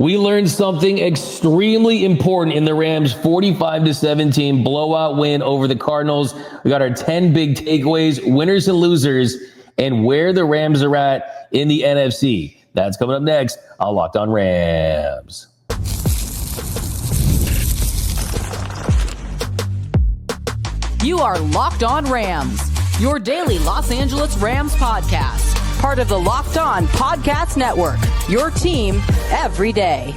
We learned something extremely important in the Rams' 45-17 blowout win over the Cardinals. We got our 10 big takeaways, winners and losers, and where the Rams are at in the NFC. That's coming up next on Locked On Rams. You are Locked On Rams, your daily Los Angeles Rams podcast. Part of the Locked On Podcast Network, your team every day.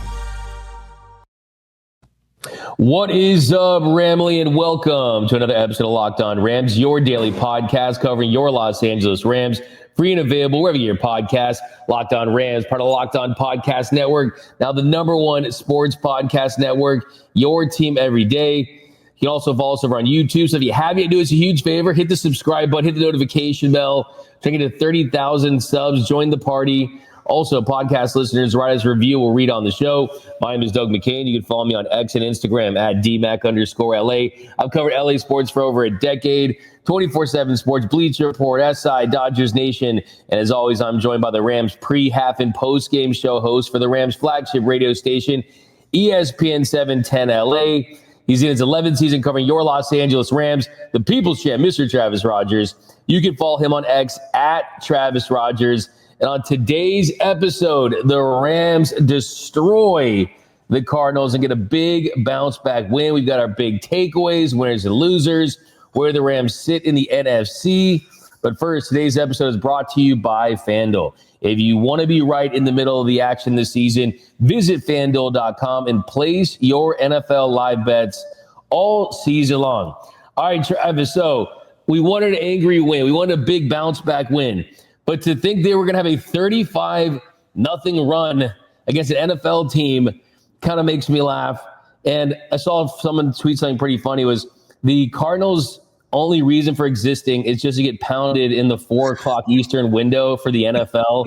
What is up, Ramley, and welcome to another episode of Locked On Rams, your daily podcast covering your Los Angeles Rams. Free and available wherever you get your podcast. Locked On Rams, part of the Locked On Podcast Network. Now the #1 sports podcast network, your team every day. You can also follow us over on YouTube. So if you haven't, do us a huge favor. Hit the subscribe button. Hit the notification bell. Try to get to 30,000 subs. Join the party. Also, podcast listeners, write us a review. We'll read on the show. My name is Doug McCain. You can follow me on X and Instagram at DMac_LA. I've covered LA sports for over a decade. 24/7 sports, Bleacher Report, SI, Dodgers Nation. And as always, I'm joined by the Rams pre, half, and post-game show host for the Rams flagship radio station, ESPN 710 LA. He's in his 11th season covering your Los Angeles Rams, the People's Champ, Mr. Travis Rogers. You can follow him on X at Travis Rogers. And on today's episode, the Rams destroy the Cardinals and get a big bounce back win. We've got our big takeaways, winners and losers, where the Rams sit in the NFC. But first, today's episode is brought to you by FanDuel. If you want to be right in the middle of the action this season, visit FanDuel.com and place your NFL live bets all season long. All right, Travis, so we wanted an angry win. We wanted a big bounce back win. But to think they were going to have a 35-0 run against an NFL team kind of makes me laugh. And I saw someone tweet something pretty funny, was the Cardinals' only reason for existing is just to get pounded in the 4 o'clock Eastern window for the NFL.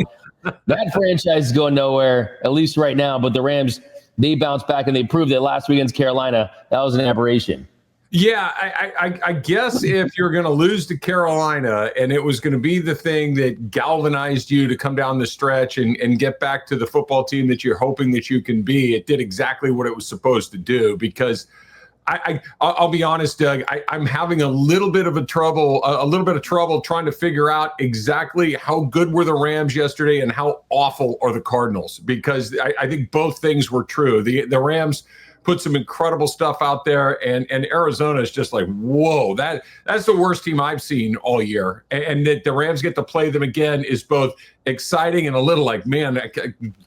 That franchise is going nowhere, at least right now. But the Rams, they bounced back and they proved that last week against Carolina, that was an aberration. Yeah, I guess if you're going to lose to Carolina and it was going to be the thing that galvanized you to come down the stretch and get back to the football team that you're hoping that you can be, it did exactly what it was supposed to do. Because I'll be honest, Doug, I'm having a little bit of trouble trying to figure out exactly how good were the Rams yesterday and how awful are the Cardinals, because I think both things were true. The Rams put some incredible stuff out there, and Arizona is just like, whoa, that's the worst team I've seen all year. And that the Rams get to play them again is both exciting and a little like, man, I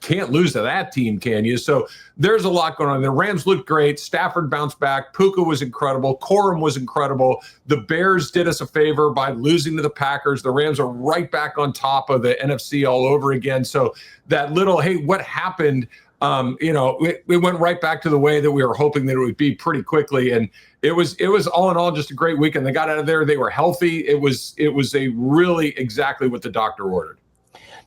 can't lose to that team, can you? So there's a lot going on. The Rams looked great. Stafford bounced back. Puka was incredible. Corum was incredible. The Bears did us a favor by losing to the Packers. The Rams are right back on top of the NFC all over again. So that little, hey, what happened? We went right back to the way that we were hoping that it would be pretty quickly. And it was all in all just a great weekend. They got out of there. They were healthy. It was a really exactly what the doctor ordered.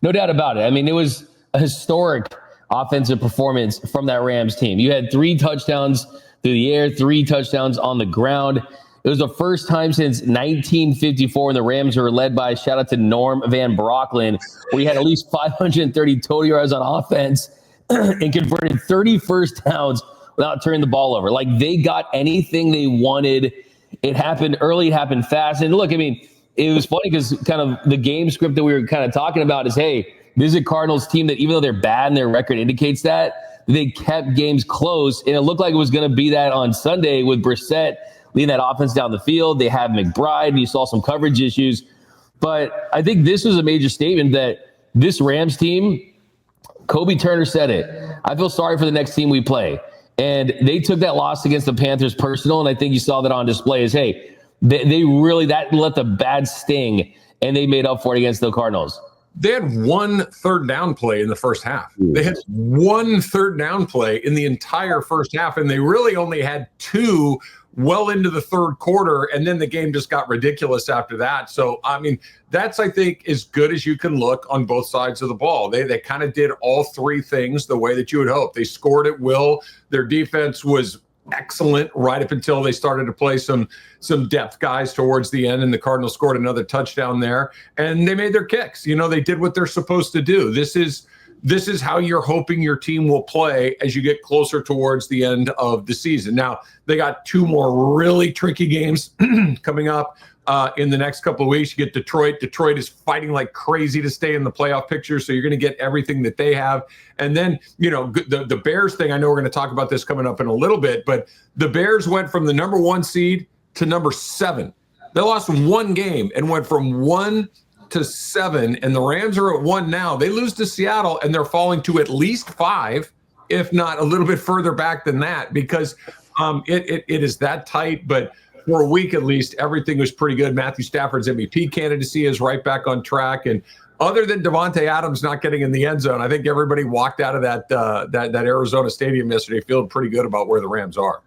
No doubt about it. I mean, it was a historic offensive performance from that Rams team. You had 3 touchdowns through the air, 3 touchdowns on the ground. It was the first time since 1954 when the Rams were led by, shout out to Norm Van Brocklin, where he had at least 530 total yards on offense and converted 30 first downs without turning the ball over. Like, they got anything they wanted. It happened early. It happened fast. And look, I mean, it was funny because kind of the game script that we were kind of talking about is, hey, this is a Cardinals team that even though they're bad and their record indicates that, they kept games close. And it looked like it was going to be that on Sunday with Brissett leading that offense down the field. They have McBride, and you saw some coverage issues. But I think this was a major statement that this Rams team, Kobe Turner said it, I feel sorry for the next team we play. And they took that loss against the Panthers personal, and I think you saw that on display is, hey, they really, that let the bad sting, and they made up for it against the Cardinals. They had 1 third down play in the first half. They had 1 third down play in the entire first half, and they really only had 2 well into the third quarter, and then the game just got ridiculous after that. So, I mean, that's, I think, as good as you can look on both sides of the ball. They kind of did all 3 things the way that you would hope. They scored at will. Their defense was excellent right up until they started to play some depth guys towards the end, and the Cardinals scored another touchdown there, and they made their kicks. They did what they're supposed to do. This is this is how you're hoping your team will play as you get closer towards the end of the season. Now, they got 2 more really tricky games coming up in the next couple of weeks. You get Detroit. Detroit is fighting like crazy to stay in the playoff picture, so you're going to get everything that they have. And then, the Bears thing, I know we're going to talk about this coming up in a little bit, but the Bears went from the number 1 seed to number 7. They lost 1 game and went from 1 to 7, and the Rams are at 1 now. They lose to Seattle, and they're falling to at least 5, if not a little bit further back than that, because it is that tight. But for a week at least, everything was pretty good. Matthew Stafford's MVP candidacy is right back on track, and other than Davante Adams not getting in the end zone, I think everybody walked out of that Arizona stadium yesterday feeling pretty good about where the Rams are.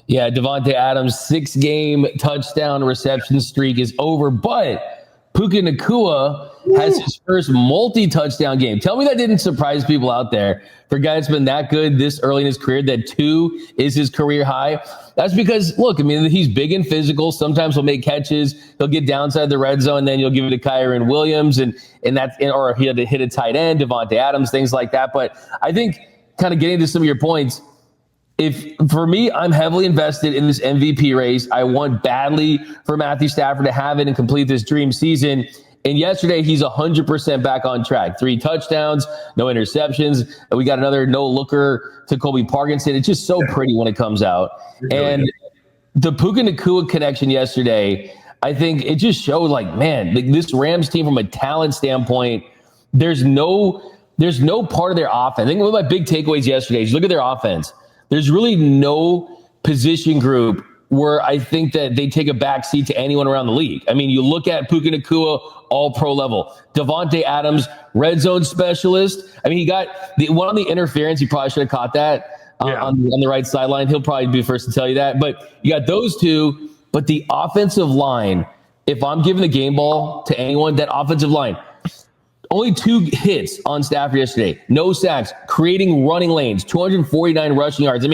Yeah, Davante Adams' 6-game touchdown reception streak is over, but Puka Nacua has his first multi-touchdown game. Tell me that didn't surprise people out there. For a guy that's been that good this early in his career, that 2 is his career high. That's because, look, he's big and physical. Sometimes he'll make catches. He'll get downside the red zone, and then you'll give it to Kyren Williams, or he had to hit a tight end, Davante Adams, things like that. But I think, kind of getting to some of your points, for me, I'm heavily invested in this MVP race. I want badly for Matthew Stafford to have it and complete this dream season. And yesterday, he's 100% back on track. 3 touchdowns, no interceptions. And we got another no-looker to Colby Parkinson. It's just so pretty when it comes out. And the Puka Nacua connection yesterday, I think it just showed, this Rams team from a talent standpoint, there's no part of their offense. I think one of my big takeaways yesterday is look at their offense. There's really no position group where I think that they take a backseat to anyone around the league. You look at Puka Nacua, all pro level. Davante Adams, red zone specialist. He got the one on the interference. He probably should have caught that on the right sideline. He'll probably be the first to tell you that. But you got those 2. But the offensive line, if I'm giving the game ball to anyone, that offensive line, only 2 hits on Stafford yesterday. No sacks, creating running lanes, 249 rushing yards.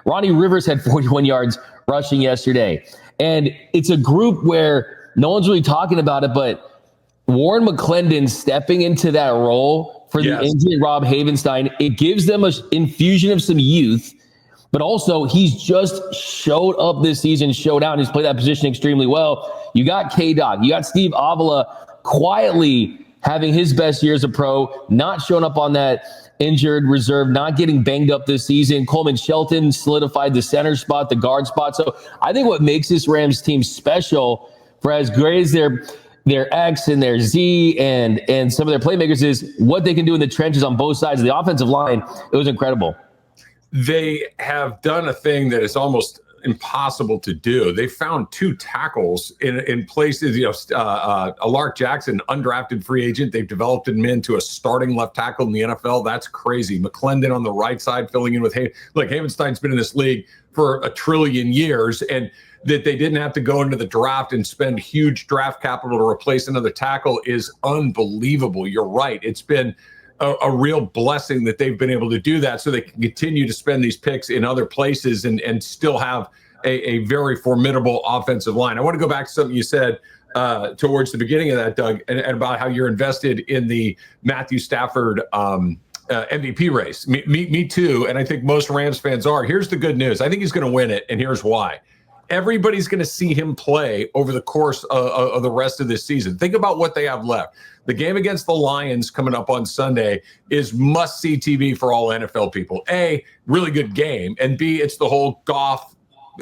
Ronnie Rivers had 41 yards rushing yesterday. And it's a group where no one's really talking about it, but Warren McClendon stepping into that role for the injured Rob Havenstein, it gives them an infusion of some youth, but also he's just showed up this season, showed out, and he's played that position extremely well. You got K-Dog, you got Steve Avila quietly having his best year as a pro, not showing up on that injured reserve, not getting banged up this season. Coleman Shelton solidified the center spot, the guard spot. So I think what makes this Rams team special, for as great as their X and their Z and some of their playmakers, is what they can do in the trenches on both sides of the offensive line. It was incredible. They have done a thing that is almost impossible to do. They found 2 tackles in places. Alark Jackson, undrafted free agent. They've developed him into a starting left tackle in the NFL. That's crazy. McClendon on the right side filling in with Havenstein's been in this league for 1 trillion years, and that they didn't have to go into the draft and spend huge draft capital to replace another tackle is unbelievable. You're right. It's been a real blessing that they've been able to do that, so they can continue to spend these picks in other places and still have a very formidable offensive line. I want to go back to something you said towards the beginning of that, Doug, and about how you're invested in the Matthew Stafford MVP race. Me too, and I think most Rams fans are. Here's the good news. I think he's going to win it, and here's why. Everybody's going to see him play over the course of the rest of this season. Think about what they have left. The game against the Lions coming up on Sunday is must-see TV for all NFL people. A, really good game, and B, it's the whole Goff,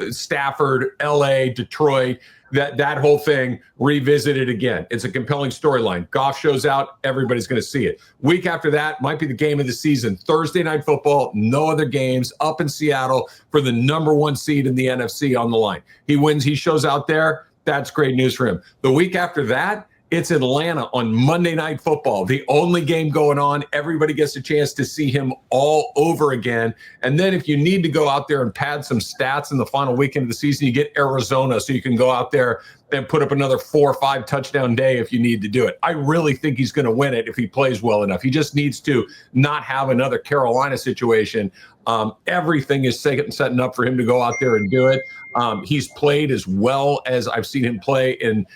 Stafford, LA, Detroit, that whole thing revisited again. It's a compelling storyline. Goff shows out, everybody's going to see it. Week after that might be the game of the season. Thursday Night Football, no other games, up in Seattle for the number 1 seed in the NFC on the line. He wins, he shows out there. That's great news for him. The week after that, it's Atlanta on Monday Night Football, the only game going on. Everybody gets a chance to see him all over again. And then if you need to go out there and pad some stats in the final weekend of the season, you get Arizona, so you can go out there and put up another 4 or 5 touchdown day if you need to do it. I really think he's going to win it if he plays well enough. He just needs to not have another Carolina situation. Everything is setting up for him to go out there and do it. He's played as well as I've seen him play in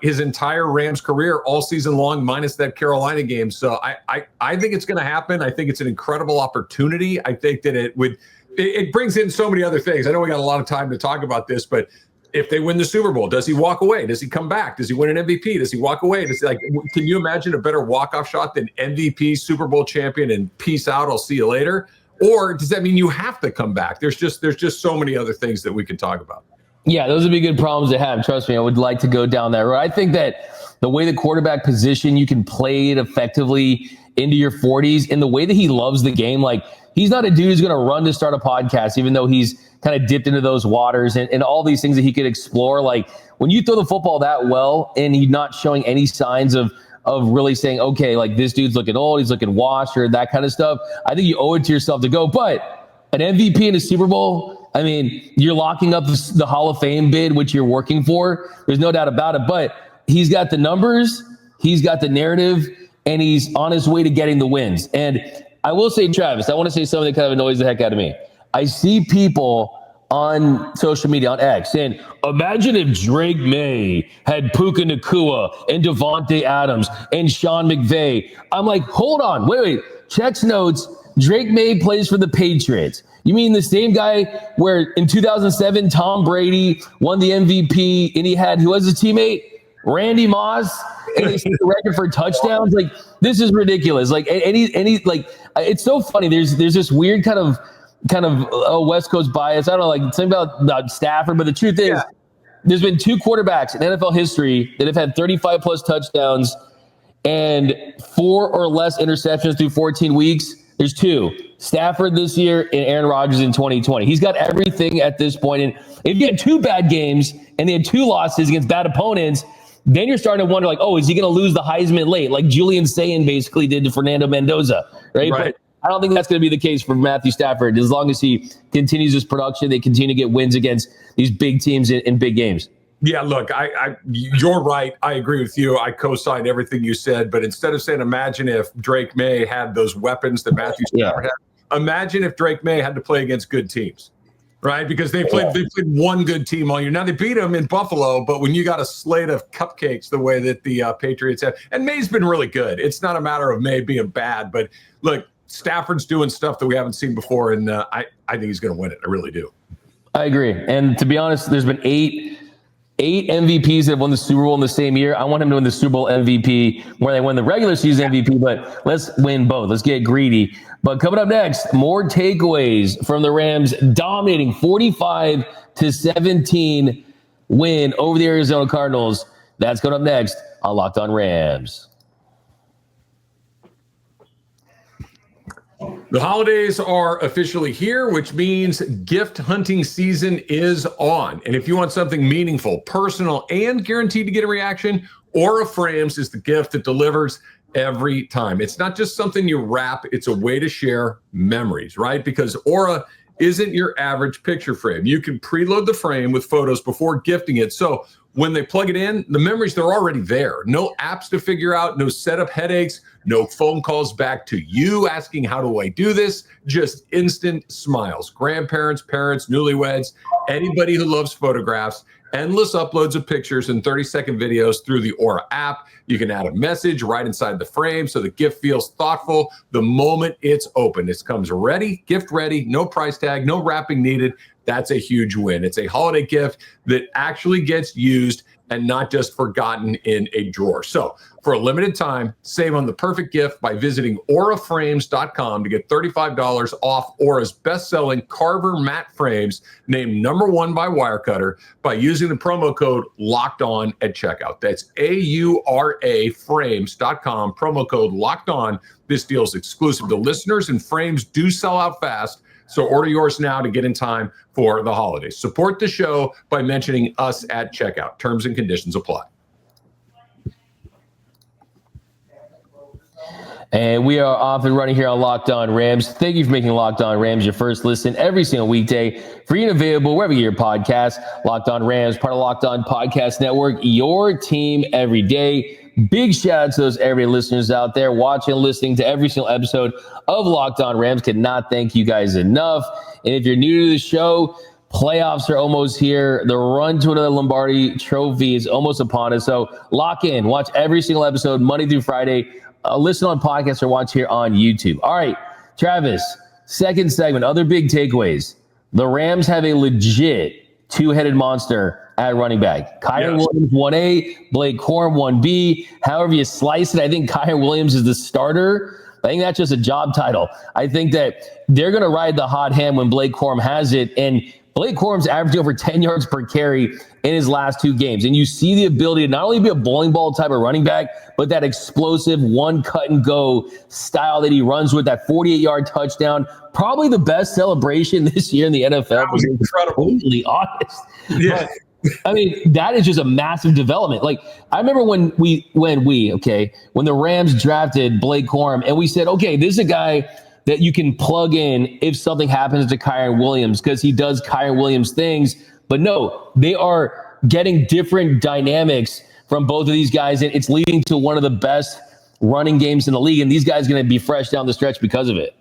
his entire Rams career all season long, minus that Carolina game. So I think it's going to happen. I think it's an incredible opportunity. I think that it brings in so many other things. I know we got a lot of time to talk about this, but if they win the Super Bowl, does he walk away? Does he come back? Does he win an MVP? Does he walk away? Can you imagine a better walk-off shot than MVP, Super Bowl champion, and peace out, I'll see you later? Or does that mean you have to come back? There's just so many other things that we can talk about. Yeah, those would be good problems to have. Trust me, I would like to go down that road. I think that the way the quarterback position, you can play it effectively into your 40s, and the way that he loves the game, like he's not a dude who's going to run to start a podcast, even though he's kind of dipped into those waters and all these things that he could explore. Like when you throw the football that well and he's not showing any signs of really saying, okay, like this dude's looking old, he's looking washed or that kind of stuff, I think you owe it to yourself to go. But an MVP in a Super Bowl, I mean, you're locking up the Hall of Fame bid, which you're working for. There's no doubt about it. But he's got the numbers, he's got the narrative, and he's on his way to getting the wins. And I will say, Travis, I want to say something that kind of annoys the heck out of me. I see people on social media, on X, saying, imagine if Drake May had Puka Nacua and Devontae Adams and Sean McVay. I'm like, hold on, wait. Checks notes, Drake May plays for the Patriots. You mean the same guy where in 2007, Tom Brady won the MVP and he had, who was his teammate? Randy Moss, and they set the record for touchdowns. Like, this is ridiculous. Like, any like, it's so funny. There's this weird kind of West Coast bias. I don't know, like something about Stafford, but the truth is, there's been two quarterbacks in NFL history that have had 35 plus touchdowns and 4 or less interceptions through 14 weeks. There's two: Stafford this year and Aaron Rodgers in 2020. He's got everything at this point. And if you had 2 bad games and they had 2 losses against bad opponents, then you're starting to wonder, like, oh, is he going to lose the Heisman late, like Julian Sayin basically did to Fernando Mendoza, right? But I don't think that's going to be the case for Matthew Stafford. As long as he continues his production, they continue to get wins against these big teams in big games. Yeah, look, you're right. I agree with you. I co-sign everything you said. But instead of saying, imagine if Drake May had those weapons that Matthew Stafford had, imagine if Drake May had to play against good teams. Right, because they played one good team all year. Now they beat them in Buffalo, but when you got a slate of cupcakes the way that the Patriots have, and May's been really good. It's not a matter of May being bad, but look, Stafford's doing stuff that we haven't seen before, and I think he's going to win it. I really do. I agree. And to be honest, there's been eight MVPs that have won the Super Bowl in the same year. I want him to win the Super Bowl MVP where they win the regular season MVP, but let's win both. Let's get greedy. But coming up next, more takeaways from the Rams dominating 45-17 win over the Arizona Cardinals. That's coming up next on Locked On Rams. The holidays are officially here, which means gift hunting season is on. And if you want something meaningful, personal, and guaranteed to get a reaction, Aura Frames is the gift that delivers every time. It's not just something you wrap, it's a way to share memories, right? Because Aura isn't your average picture frame. You can preload the frame with photos before gifting it. So when they plug it in, the memories, they're already there. No apps to figure out, no setup headaches, no phone calls back to you asking, how do I do this? Just instant smiles. Grandparents, parents, newlyweds, anybody who loves photographs, endless uploads of pictures and 30-second videos through the Aura app. You can add a message right inside the frame so the gift feels thoughtful the moment it's open. It comes ready, gift ready, no price tag, no wrapping needed. That's a huge win. It's a holiday gift that actually gets used and not just forgotten in a drawer. So for a limited time, save on the perfect gift by visiting auraframes.com to get $35 off Aura's best-selling Carver matte frames, named #1 by Wirecutter, by using the promo code LOCKEDON at checkout. That's AURA frames.com, promo code LOCKEDON. This deal is exclusive to listeners, and frames do sell out fast. So order yours now to get in time for the holidays. Support the show by mentioning us at checkout. Terms and conditions apply. And we are off and running here on Locked On Rams. Thank you for making Locked On Rams your first listen every single weekday. Free and available wherever you get your podcast. Locked On Rams, part of Locked On Podcast Network, your team every day. Big shout out to those every listeners out there watching and listening to every single episode of Locked On Rams. Cannot thank you guys enough. And if you're new to the show, Playoffs are almost here. The run to another Lombardi trophy is almost upon us. So lock in. Watch every single episode, Monday through Friday. Listen on podcasts or watch here on YouTube. All right, Travis, second segment, other big takeaways. The Rams have a legit two-headed monster at running back. Kyren Williams, 1A, Blake Corum, 1B. However you slice it, I think Kyren Williams is the starter. I think that's just a job title. I think that they're going to ride the hot hand when Blake Corum has it. And Blake Corum's averaging over 10 yards per carry in his last 2 games. And you see the ability to not only be a bowling ball type of running back, but that explosive one cut and go style that he runs with, that 48-yard touchdown. Probably the best celebration this year in the NFL. That was incredible. Completely honest. Yeah. But, I mean, that is just a massive development. Like, I remember when the Rams drafted Blake Corum, and we said, okay, this is a guy that you can plug in if something happens to Kyren Williams, because he does Kyren Williams things. But no, they are getting different dynamics from both of these guys, and it's leading to one of the best running games in the league. And these guys are going to be fresh down the stretch because of it.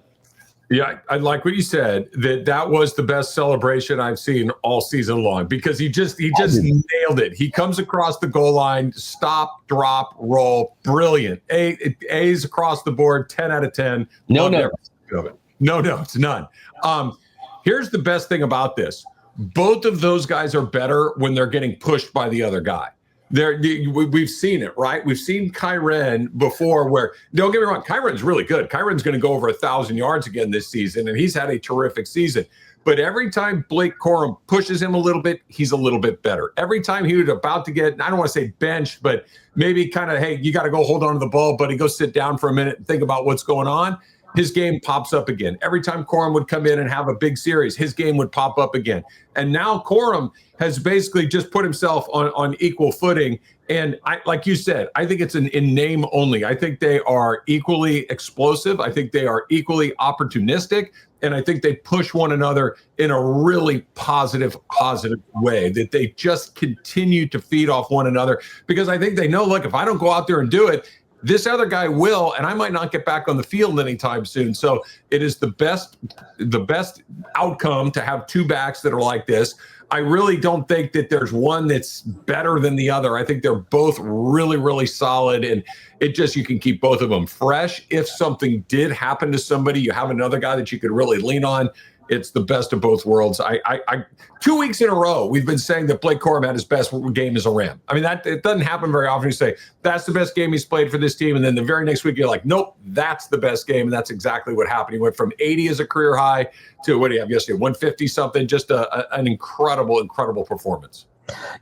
Yeah, I like what you said, that was the best celebration I've seen all season long, because he just nailed it. He comes across the goal line, stop, drop, roll, brilliant. A's across the board, 10 out of 10. No notes, none. Here's the best thing about this. Both of those guys are better when they're getting pushed by the other guy. We've seen it, right? We've seen Kyren before where, don't get me wrong, Kyren's really good. Kyren's going to go over 1,000 yards again this season, and he's had a terrific season. But every time Blake Corum pushes him a little bit, he's a little bit better. Every time he was about to get, I don't want to say benched, but maybe kind of, hey, you got to go hold on to the ball, buddy, go sit down for a minute and think about what's going on. His game pops up again. Every time Corum would come in and have a big series, his game would pop up again. And now Corum has basically just put himself on equal footing. And like you said, I think it's in name only. I think they are equally explosive. I think they are equally opportunistic. And I think they push one another in a really positive way, that they just continue to feed off one another, because I think they know, look, if I don't go out there and do it, this other guy will, and I might not get back on the field anytime soon. So it is the best outcome to have two backs that are like this. I really don't think that there's one that's better than the other. I think they're both really, really solid, and you can keep both of them fresh. If something did happen to somebody, you have another guy that you could really lean on. It's the best of both worlds. 2 weeks in a row, we've been saying that Blake Corum had his best game as a Ram. I mean, it doesn't happen very often. You say that's the best game he's played for this team, and then the very next week you're like, nope, that's the best game, and that's exactly what happened. He went from 80 as a career high to, what do you have yesterday, 150 something. Just an incredible performance.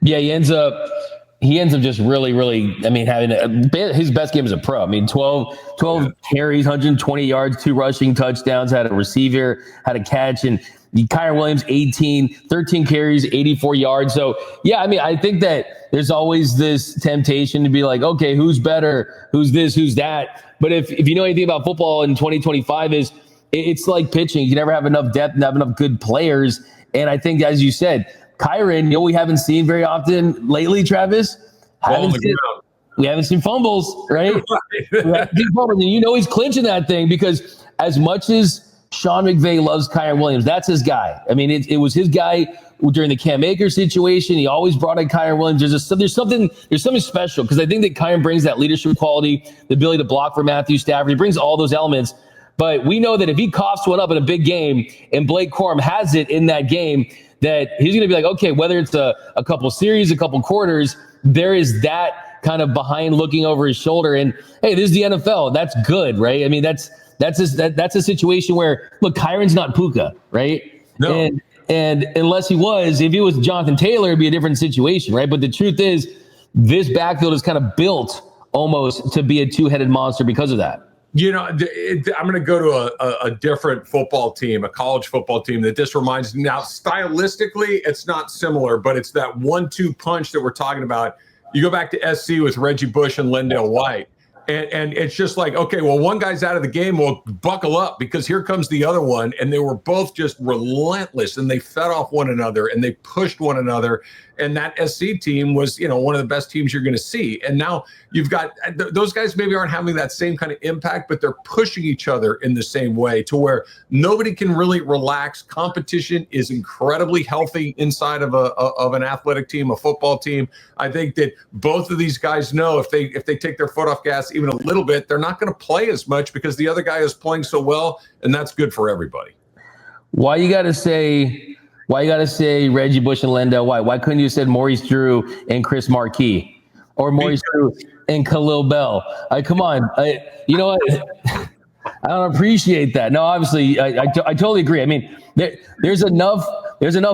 Yeah, he ends up just really, really, I mean, having his best game as a pro. I mean, 12 carries, 120 yards, 2 rushing touchdowns, had a receiver, had a catch, and Kyren Williams, 13 carries, 84 yards. So, yeah, I mean, I think that there's always this temptation to be like, okay, who's better? Who's this? Who's that? But if you know anything about football in 2025, it's like pitching. You never have enough depth and have enough good players. And I think, as you said, Kyren, we haven't seen very often lately, Travis. We haven't seen fumbles, right? And he's clinching that thing, because as much as Sean McVay loves Kyren Williams, that's his guy. I mean, it was his guy during the Cam Akers situation. He always brought in Kyren Williams. There's something special, because I think that Kyren brings that leadership quality, the ability to block for Matthew Stafford. He brings all those elements. But we know that if he coughs one up in a big game and Blake Corum has it in that game, that he's going to be like, okay, whether it's a couple series, a couple quarters, there is that kind of behind looking over his shoulder. And hey, this is the NFL. That's good, right? I mean, that's a situation where, look, Kyren's not Puka, right? No. And unless if he was Jonathan Taylor, it'd be a different situation, right? But the truth is, this backfield is kind of built almost to be a two-headed monster because of that. I'm going to go to a different football team, a college football team that this reminds me. Now, stylistically, it's not similar, but it's that 1-2 punch that we're talking about. You go back to SC with Reggie Bush and Lendale White. And it's just like, okay, well, one guy's out of the game. Well, buckle up because here comes the other one. And they were both just relentless and they fed off one another and they pushed one another. And that SC team was, one of the best teams you're going to see. And now you've got those guys maybe aren't having that same kind of impact, but they're pushing each other in the same way to where nobody can really relax. Competition is incredibly healthy inside of an athletic team, a football team. I think that both of these guys know if they take their foot off gas even a little bit, they're not going to play as much because the other guy is playing so well, and that's good for everybody. Why you got to say Reggie Bush and Lendell White? Why couldn't you have said Maurice Drew and Chris Marquis or Maurice Drew and Khalil Bell? Come on. You know what? I don't appreciate that. No, obviously, I totally agree. I mean, there's enough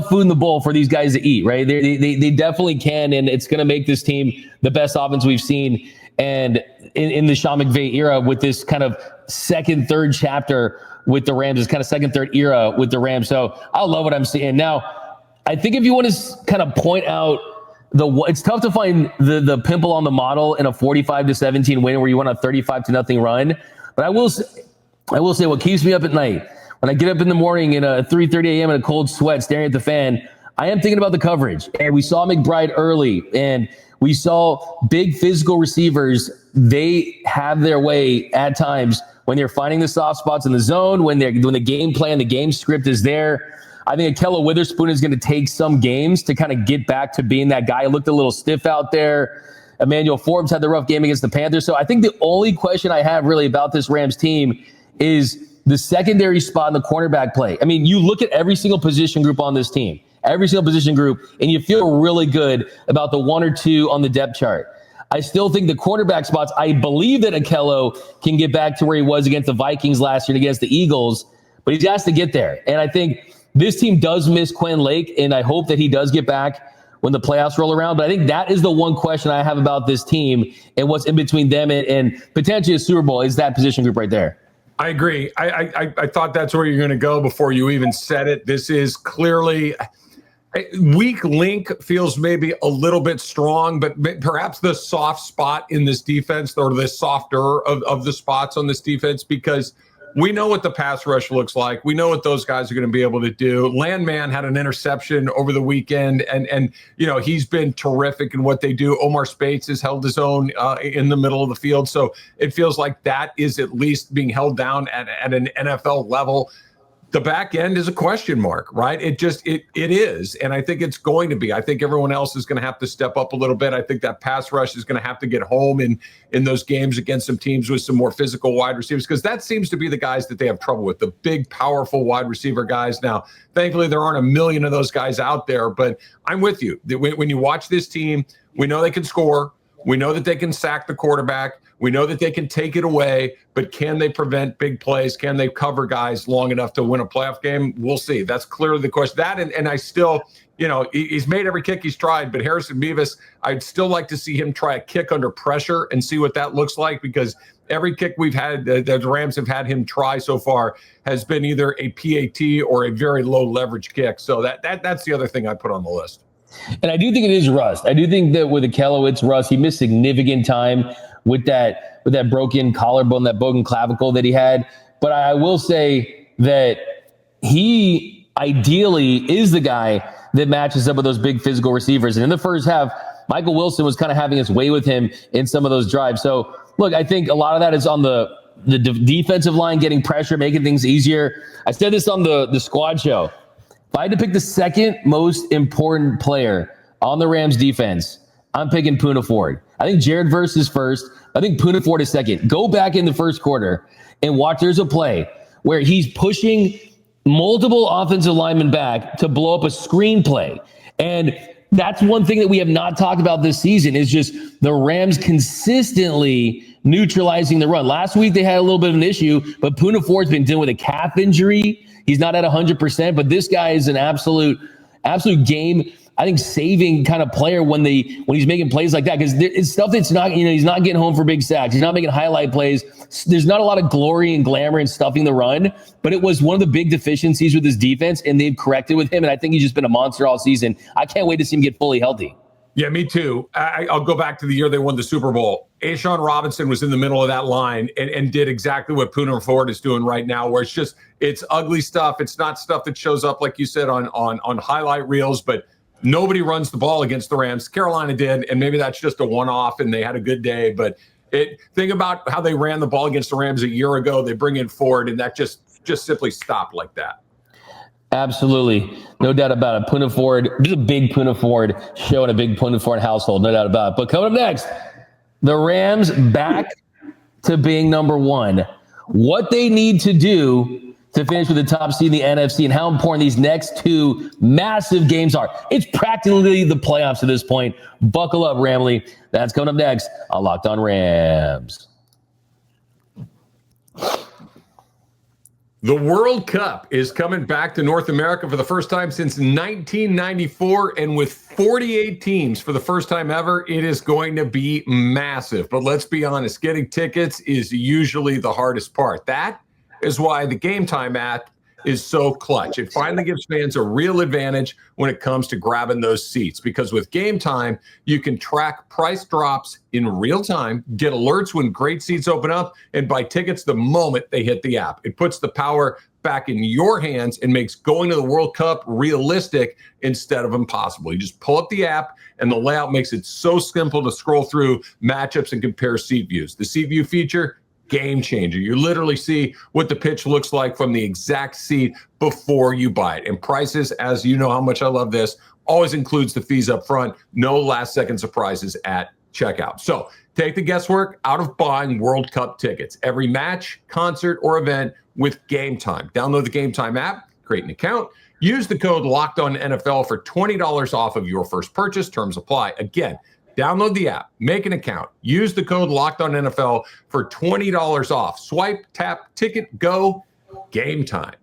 food in the bowl for these guys to eat, right? They definitely can, and it's going to make this team the best offense we've seen. And in the Sean McVay era, with this kind of second, third chapter with the Rams, this kind of second, third era with the Rams. So I love what I'm seeing. Now, I think if you want to kind of point out it's tough to find the pimple on the model in a 45-17 win where you won a 35-0 run. But I will say what keeps me up at night when I get up in the morning at 3:30 a.m. in a cold sweat staring at the fan, I am thinking about the coverage. And we saw McBride early, and we saw big physical receivers. They have their way at times when they're finding the soft spots in the zone, when the game plan, the game script is there. I think Ahkello Witherspoon is going to take some games to kind of get back to being that guy. He looked a little stiff out there. Emmanuel Forbes had the rough game against the Panthers. So I think the only question I have really about this Rams team is the secondary spot in the cornerback play. I mean, you look at every single position group on this team, and you feel really good about the one or two on the depth chart. I still think the quarterback spots, I believe that Ahkello can get back to where he was against the Vikings last year and against the Eagles, but he has to get there. And I think this team does miss Quinn Lake, and I hope that he does get back when the playoffs roll around. But I think that is the one question I have about this team and what's in between them and potentially a Super Bowl is that position group right there. I agree. I thought that's where you're going to go before you even said it. This is clearly weak link, feels maybe a little bit strong, but perhaps the soft spot in this defense, or the softer of the spots on this defense, because we know what the pass rush looks like. We know what those guys are going to be able to do. Landman had an interception over the weekend, and he's been terrific in what they do. Omar Spates has held his own in the middle of the field. So it feels like that is at least being held down at an NFL level. The back end is a question mark, right? It is. And I think it's going to be. I think everyone else is going to have to step up a little bit. I think that pass rush is going to have to get home in those games against some teams with some more physical wide receivers, because that seems to be the guys that they have trouble with, the big, powerful wide receiver guys. Now, thankfully, there aren't a million of those guys out there, but I'm with you. When you watch this team, we know they can score. We know that they can sack the quarterback. We know that they can take it away, but can they prevent big plays? Can they cover guys long enough to win a playoff game? We'll see. That's clearly the question. That and I still, he's made every kick he's tried, but Harrison Beavis, I'd still like to see him try a kick under pressure and see what that looks like, because every kick we've had, the Rams have had him try so far, has been either a PAT or a very low leverage kick. So that's the other thing I put on the list. And I do think it is rust. I do think that with Ahkello, it's rust. He missed significant time with that broken collarbone, that broken clavicle that he had. But I will say that he ideally is the guy that matches up with those big physical receivers. And in the first half, Michael Wilson was kind of having his way with him in some of those drives. So, look, I think a lot of that is on the defensive line getting pressure, making things easier. I said this on the squad show. If I had to pick the second most important player on the Rams defense, I'm picking Poona Ford. I think Jared Verse is first. I think Poona Ford is second. Go back in the first quarter and watch. There's a play where he's pushing multiple offensive linemen back to blow up a screen play. And that's one thing that we have not talked about this season is just the Rams consistently neutralizing the run. Last week they had a little bit of an issue, but Poona Ford's been dealing with a calf injury. He's not at 100%, but this guy is an absolute game, I think, saving kind of player when he's making plays like that, because it's stuff that's not, he's not getting home for big sacks. He's not making highlight plays. There's not a lot of glory and glamour in stuffing the run, but it was one of the big deficiencies with his defense, and they've corrected with him. And I think he's just been a monster all season. I can't wait to see him get fully healthy. Yeah, me too. I'll go back to the year they won the Super Bowl. Ashawn Robinson was in the middle of that line and did exactly what Poona Ford is doing right now, where it's ugly stuff. It's not stuff that shows up, like you said, on highlight reels, but nobody runs the ball against the Rams. Carolina did, and maybe that's just a one-off and they had a good day. But think about how they ran the ball against the Rams a year ago. They bring in Ford, and that just simply stopped like that. Absolutely. No doubt about it. Poona Ford, there's a big Poona Ford show in a big Poona Ford household, no doubt about it. But coming up next, the Rams back to being number one. What they need to do to finish with the top seed in the NFC and how important these next two massive games are. It's practically the playoffs at this point. Buckle up, Ramley. That's coming up next on Locked On Rams. The World Cup is coming back to North America for the first time since 1994, and with 48 teams for the first time ever, it is going to be massive. But let's be honest, getting tickets is usually the hardest part. That is why the Gametime app is so clutch. It finally gives fans a real advantage when it comes to grabbing those seats, because with Gametime, you can track price drops in real time, get alerts when great seats open up, and buy tickets the moment they hit the app. It puts the power back in your hands and makes going to the World Cup realistic instead of impossible. You just pull up the app, and the layout makes it so simple to scroll through matchups and compare seat views. The seat view feature, game changer. You literally see what the pitch looks like from the exact seat before you buy it. And prices, as you know how much I love this, always includes the fees up front. No last second surprises at checkout. So take the guesswork out of buying World Cup tickets. Every match, concert, or event with Gametime. Download the Gametime app, create an account, use the code LOCKEDONNFL for $20 off of your first purchase. Terms apply. Again, download the app, make an account, use the code LOCKEDONNFL for $20 off. Swipe, tap, ticket, go, Gametime.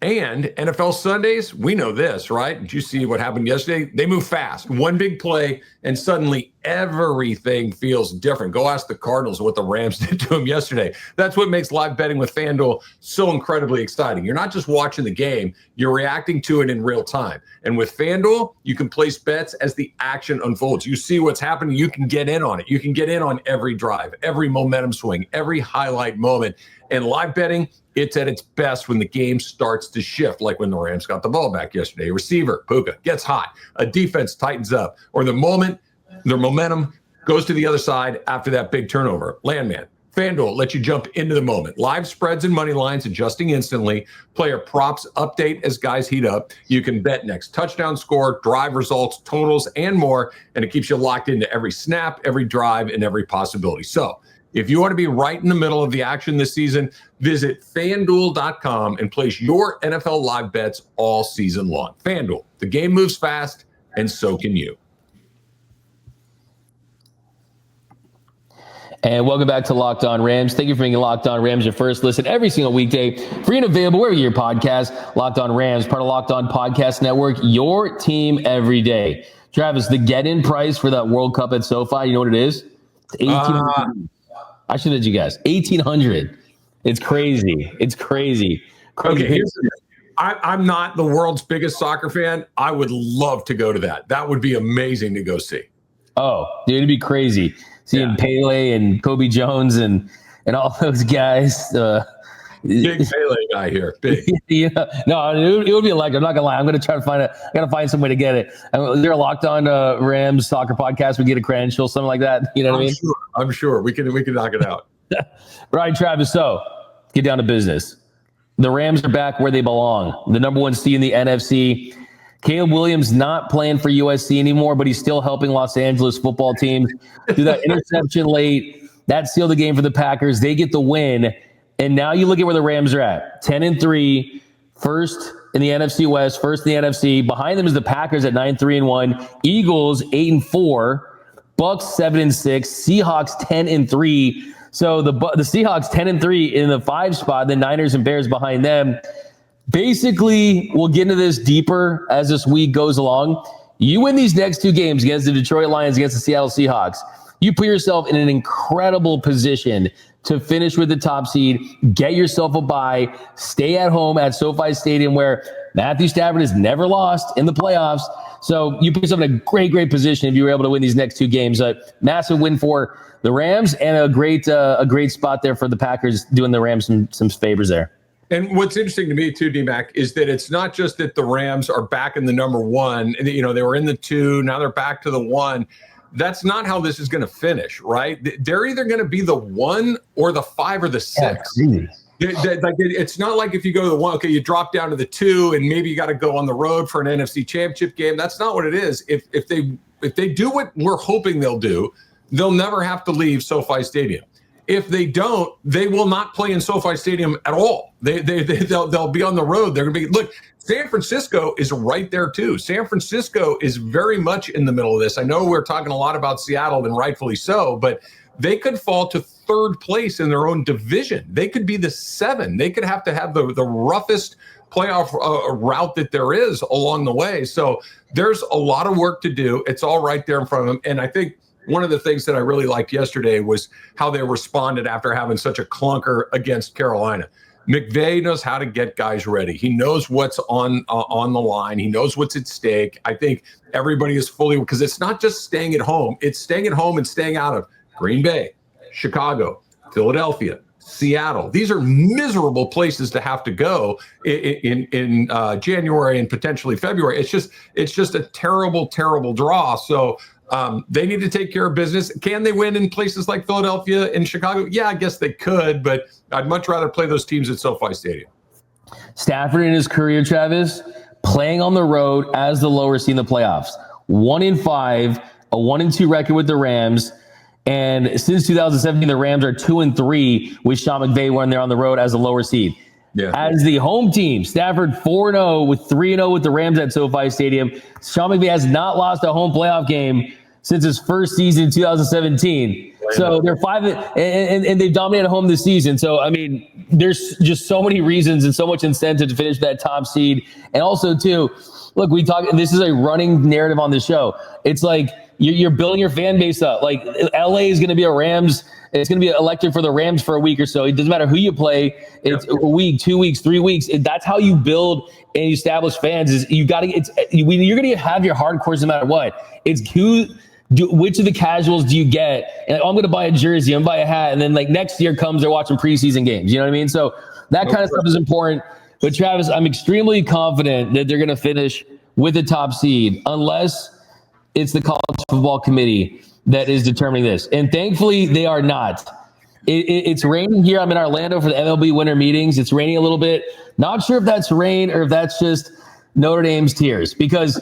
And NFL Sundays, we know this, right? Did you see what happened yesterday? They move fast. One big play, and suddenly everything feels different. Go ask the Cardinals what the Rams did to them yesterday. That's what makes live betting with FanDuel so incredibly exciting. You're not just watching the game, you're reacting to it in real time. And with FanDuel, you can place bets as the action unfolds. You see what's happening, you can get in on it. You can get in on every drive, every momentum swing, every highlight moment. And live betting, it's at its best when the game starts to shift, like when the Rams got the ball back yesterday. A receiver, Puka, gets hot. A defense tightens up. Or the moment their momentum goes to the other side after that big turnover. Landman, FanDuel lets you jump into the moment. Live spreads and money lines adjusting instantly. Player props update as guys heat up. You can bet next touchdown score, drive results, totals, and more. And it keeps you locked into every snap, every drive, and every possibility. So if you want to be right in the middle of the action this season, visit FanDuel.com and place your NFL live bets all season long. FanDuel, the game moves fast, and so can you. And welcome back to Locked On Rams. Thank you for making Locked On Rams your first listen every single weekday. Free and available wherever you get your podcast. Locked On Rams, part of Locked On Podcast Network, your team every day. Travis, the get-in price for that World Cup at SoFi, you know what it is? It's $1,800. I should have you guys. $1,800. It's crazy. It's crazy. Okay, here's the thing. I'm not the world's biggest soccer fan. I would love to go to that. That would be amazing to go see. Oh, dude, it'd be crazy. Seeing Pele and Kobe Jones and all those guys. Big Pele guy here. Big. Yeah. No, it would be like, I'm not gonna lie. I'm gonna try to I gotta find some way to get it. Is there a Locked On Rams soccer podcast? We get a credential, something like that. You know what I mean? Sure. I'm sure we can knock it out. Right, Travis. So get down to business. The Rams are back where they belong. The number one seed in the NFC. Caleb Williams not playing for USC anymore, but he's still helping Los Angeles football teams do that interception late. That sealed the game for the Packers. They get the win. And now you look at where the Rams are at. 10-3, first in the NFC West, first in the NFC. Behind them is the Packers at 9-3-1. Eagles 8-4. Bucks 7-6. Seahawks 10-3. So the Seahawks 10-3 in the 5 spot. The Niners and Bears behind them. Basically, we'll get into this deeper as this week goes along. You win these next 2 games against the Detroit Lions, against the Seattle Seahawks. You put yourself in an incredible position to finish with the top seed, get yourself a bye, stay at home at SoFi Stadium where Matthew Stafford has never lost in the playoffs. So you put yourself in a great position if you were able to win these next two games. A massive win for the Rams and a great spot there for the Packers, doing the Rams some favors there. And what's interesting to me too, D-Mac, is that it's not just that the Rams are back in the number one. They were in the 2, now they're back to the 1. That's not how this is going to finish, right? They're either going to be the 1 or the 5 or the 6. It's not like if you go to the 1, okay, you drop down to the 2, and maybe you got to go on the road for an NFC Championship game. That's not what it is. If they do what we're hoping they'll do, they'll never have to leave SoFi Stadium. If they don't, they will not play in SoFi Stadium at all. They'll be on the road. They're going to be, look, San Francisco is right there too. San Francisco is very much in the middle of this. I know we're talking a lot about Seattle, and rightfully so, but they could fall to 3rd place in their own division. They could be the 7. They could have to have the roughest playoff route that there is along the way. So there's a lot of work to do. It's all right there in front of them. And I think one of the things that I really liked yesterday was how they responded after having such a clunker against Carolina. McVay knows how to get guys ready. He knows what's on the line. He knows what's at stake. I think everybody is fully, because it's not just staying at home. It's staying at home and staying out of Green Bay, Chicago, Philadelphia, Seattle. These are miserable places to have to go in January and potentially February. It's just a terrible draw. So they need to take care of business. Can they win in places like Philadelphia and Chicago? Yeah, I guess they could, but I'd much rather play those teams at SoFi Stadium. Stafford in his career, Travis, playing on the road as the lower seed in the playoffs. 1-5, a 1-2 record with the Rams. And since 2017, the Rams are 2-3 with Sean McVay when they're on the road as a lower seed. Yeah. As the home team, Stafford 4-0 with 3-0 with the Rams at SoFi Stadium. Sean McVay has not lost a home playoff game since his first season in 2017. So they're 5 and they've dominated home this season. So, I mean, there's just so many reasons and so much incentive to finish that top seed. And also, too, look, this is a running narrative on the show. It's like you're building your fan base up. Like, LA is going to be a Rams. It's going to be electric for the Rams for a week or so. It doesn't matter who you play. It's a week, 2 weeks, 3 weeks. That's how you build and establish fans. Is you're going to have your hardcores no matter what. It's which of the casuals do you get? And I'm going to buy a jersey, I'm going to buy a hat, and then like next year comes, they're watching preseason games. You know what I mean? So that kind of stuff is important. But Travis, I'm extremely confident that they're going to finish with the top seed, unless it's the college football committee that is determining this. And thankfully, they are not. It's raining here. I'm in Orlando for the MLB winter meetings. It's raining a little bit. Not sure if that's rain or if that's just Notre Dame's tears, because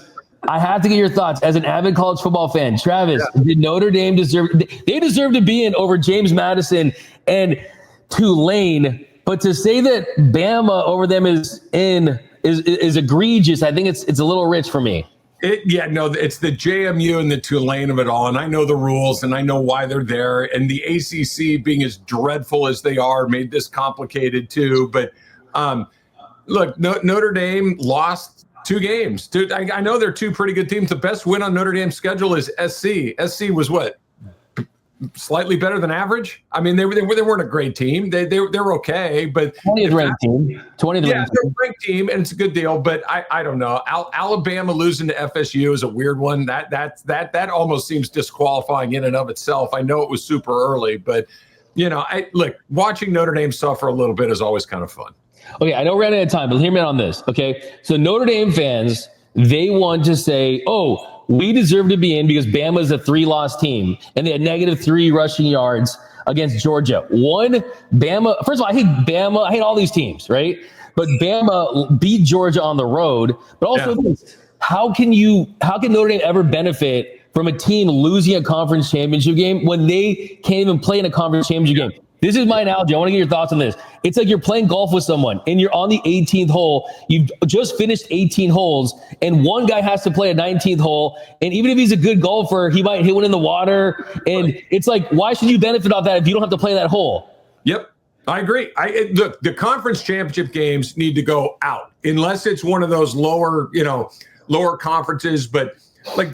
I have to get your thoughts as an avid college football fan. Travis, did Notre Dame deserve to be in over James Madison and Tulane, but to say that Bama over them is egregious. I think it's a little rich for me. It's the JMU and the Tulane of it all. And I know the rules and I know why they're there. And the ACC, being as dreadful as they are, made this complicated too. But look, Notre Dame lost 2 games. Dude, I know they're 2 pretty good teams. The best win on Notre Dame's schedule is SC. SC was what? Slightly better than average. I mean, they weren't a great team. They were okay, but 20th ranked team. 20th ranked team. Ranked team, and it's a good deal. But I don't know. Alabama losing to FSU is a weird one. That almost seems disqualifying in and of itself. I know it was super early, but look, watching Notre Dame suffer a little bit is always kind of fun. Okay, I know we're running out of time, but hear me out on this. Okay, so Notre Dame fans, they want to say, "Oh, we deserve to be in because Bama is a 3-loss team and they had -3 rushing yards against Georgia." Bama. First of all, I hate Bama. I hate all these teams, right? But Bama beat Georgia on the road. But also, how can Notre Dame ever benefit from a team losing a conference championship game when they can't even play in a conference championship game? This is my analogy. I want to get your thoughts on this. It's like you're playing golf with someone and you're on the 18th hole. You've just finished 18 holes and one guy has to play a 19th hole. And even if he's a good golfer, he might hit one in the water. And it's like, why should you benefit off that if you don't have to play that hole? Yep. I agree. Look, the conference championship games need to go out unless it's one of those lower conferences, but like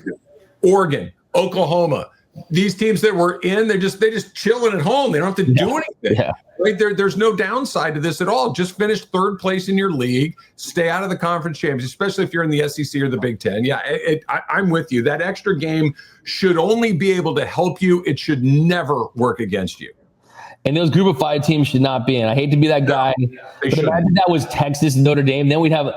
Oregon, Oklahoma, these teams that were in, they just chilling at home. They don't have to do anything. Yeah. Right? There's no downside to this at all. Just finish third place in your league. Stay out of the conference championship, especially if you're in the SEC or the Big Ten. Yeah, I'm with you. That extra game should only be able to help you. It should never work against you. And those group of 5 teams should not be in. I hate to be that guy, but imagine that was Texas and Notre Dame. Then we'd have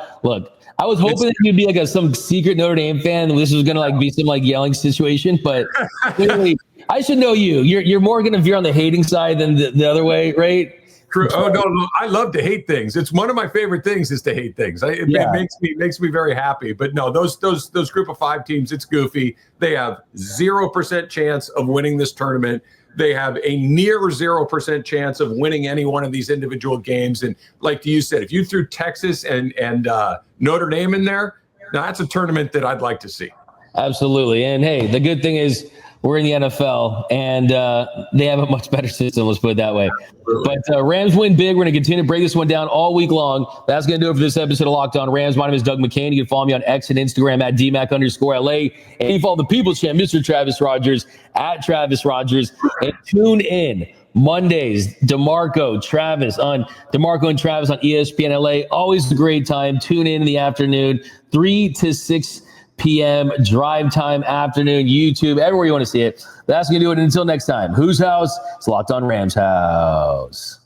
I was hoping that you'd be like some secret Notre Dame fan. This was gonna be some yelling situation, but clearly I should know you. You're more gonna veer on the hating side than the other way, right? True. Oh no, I love to hate things. It's one of my favorite things is to hate things. It makes me very happy. But no, those group of 5 teams, it's goofy. They have 0% chance of winning this tournament. They have a near 0% chance of winning any one of these individual games. And like you said, if you threw Texas and Notre Dame in there, now that's a tournament that I'd like to see. Absolutely. And hey, the good thing is we're in the NFL, and they have a much better system, let's put it that way. Absolutely. But Rams win big. We're going to continue to break this one down all week long. That's going to do it for this episode of Locked On Rams. My name is Doug McCain. You can follow me on X and Instagram at DMAC_LA. And you can follow the People's Champ, Mr. Travis Rogers, at Travis Rogers. And tune in Mondays, DeMarco and Travis on ESPN LA. Always a great time. Tune in the afternoon, 3 to 6 p.m. drive time afternoon, YouTube, everywhere you want to see it. That's going to do it. Until next time, whose house? It's Locked On Rams house.